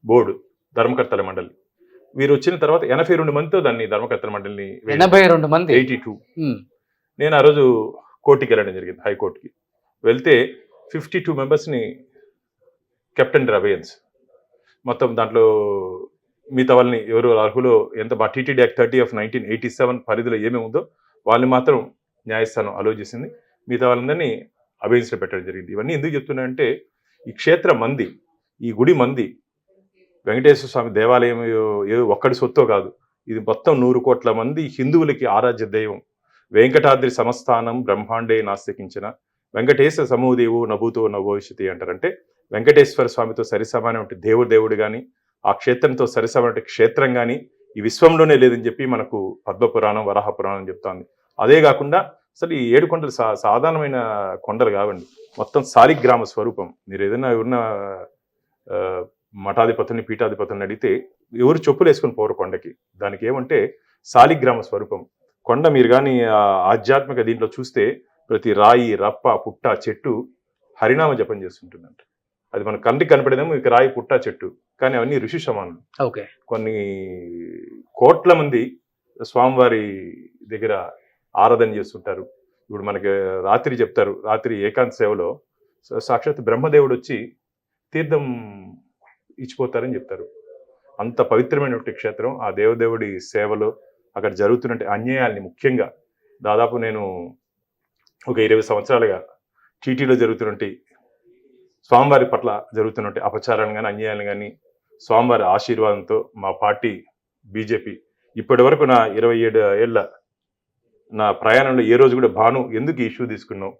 బోర్డు ధర్మకర్తల మండలి. వీరు వచ్చిన తర్వాత 82 మందితో దాన్ని ధర్మకర్తల మండలిని 82 మంది 82. నేను ఆ రోజు కోర్టుకి వెళ్ళడం జరిగింది, హైకోర్టుకి వెళ్తే 52 మెంబర్స్ని కెప్టెన్ అబయన్స్, మొత్తం దాంట్లో మిగతా వాళ్ళని ఎవరు అర్హులో ఎంత మా TTD Act 30 of 1987 పరిధిలో ఏమేమి ఉందో వాళ్ళని మాత్రం న్యాయస్థానం అలో చేసింది. మిగతా వాళ్ళందరినీ అబయన్స్లో పెట్టడం జరిగింది. ఇవన్నీ ఎందుకు చెప్తున్నానంటే ఈ క్షేత్ర మంది, ఈ గుడి మంది, వెంకటేశ్వర స్వామి దేవాలయం ఏ ఒక్కడి సొత్తో కాదు, ఇది మొత్తం 100 కోట్ల మంది హిందువులకి ఆరాధ్య దైవం. వెంకటాద్రి సమస్థానం బ్రహ్మాండే నాస్తికించిన వెంకటేశ్వర సమూదేవు నభూతో నభవిష్యతి అంటారంటే వెంకటేశ్వర స్వామితో సరిసమానమైన దేవుడు కానీ ఆ క్షేత్రంతో సరిసమైన క్షేత్రం కానీ ఈ విశ్వంలోనే లేదని చెప్పి మనకు పద్మపురాణం, వరాహ పురాణం చెప్తోంది. అదే కాకుండా అసలు ఈ 7 కొండలు సాధారణమైన కొండలు కావండి, మొత్తం సాలిగ్రామ స్వరూపం. మీరు ఏదైనా ఉన్న మఠాధిపతుల్ని, పీఠాధిపతుల్ని అడిగితే ఎవరు చెప్పులు వేసుకుని పోరు కొండకి. దానికి ఏమంటే సాలిగ్రామ స్వరూపం. కొండ మీరు కానీ ఆధ్యాత్మిక దీంట్లో చూస్తే ప్రతి రాయి, రప్ప, పుట్ట, చెట్టు హరినామ జపం చేస్తుంటుందంట. అది మన కంటికి కనపడేదేమో ఇక రాయి, పుట్ట, చెట్టు, కానీ అవన్నీ ఋషి సమానులు. కొన్ని కోట్ల మంది స్వామివారి దగ్గర ఆరాధన చేస్తుంటారు. ఇప్పుడు మనకి రాత్రి చెప్తారు, రాత్రి ఏకాంత సేవలో సాక్షాత్ బ్రహ్మదేవుడు వచ్చి తీర్థం ఇచ్చిపోతారని చెప్తారు. అంత పవిత్రమైనటువంటి క్షేత్రం. ఆ దేవదేవుడి సేవలో అక్కడ జరుగుతున్నట్టు అన్యాయాల్ని, ముఖ్యంగా దాదాపు నేను ఒక 20 సంవత్సరాలుగా టీటీలో జరుగుతున్నట్టు స్వామివారి పట్ల జరుగుతున్నట్టు అపచారాలను కానీ, అన్యాయాలను కానీ స్వామివారి ఆశీర్వాదంతో మా పార్టీ బీజేపీ ఇప్పటి వరకు నా 27 ఏళ్ల నా ప్రయాణంలో ఏ రోజు కూడా భాను ఎందుకు ఈ ఇష్యూ తీసుకున్నావు,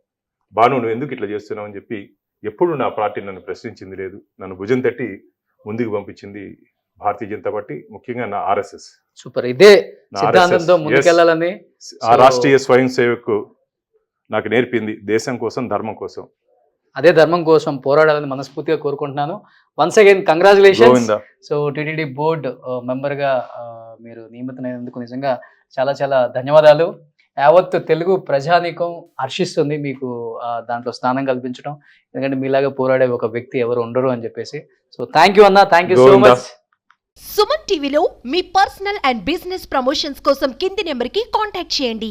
భాను నువ్వు ఎందుకు ఇట్లా చేస్తున్నావు అని చెప్పి ఎప్పుడు నా పార్టీ నన్ను ప్రశ్నించింది లేదు. నన్ను భుజం తట్టి ముందుకు పంపించింది భారతీయ జనతా పార్టీ, ముఖ్యంగా నా RSS. సూపర్. ఇదే సిద్ధాంతంతో ముందుకెళ్లాలని ఆ రాష్ట్రీయ స్వయం సేవకు నాకు నేర్పింది దేశం కోసం, ధర్మం కోసం. అదే ధర్మం కోసం పోరాడాలని మనస్ఫూర్తిగా కోరుకుంటున్నాను. Once again congratulations. So TTD board మెంబర్గా మీరు నియమితులైనందుకు నిజంగా చాలా చాలా ధన్యవాదాలు. యావత్ తెలుగు ప్రజానీకం హర్షిస్తుంది మీకు దాంట్లో స్థానం కల్పించడం. ఎందుకంటే మీలాగా పోరాడే ఒక వ్యక్తి ఎవరు ఉండరు అని చెప్పేసి. సో థ్యాంక్ యూ అన్న, thank you so much. Suman టీవీలో మీ పర్సనల్ అండ్ బిజినెస్ ప్రమోషన్స్ కోసం కింది నెంబర్కి కాంటాక్ట్ చేయండి.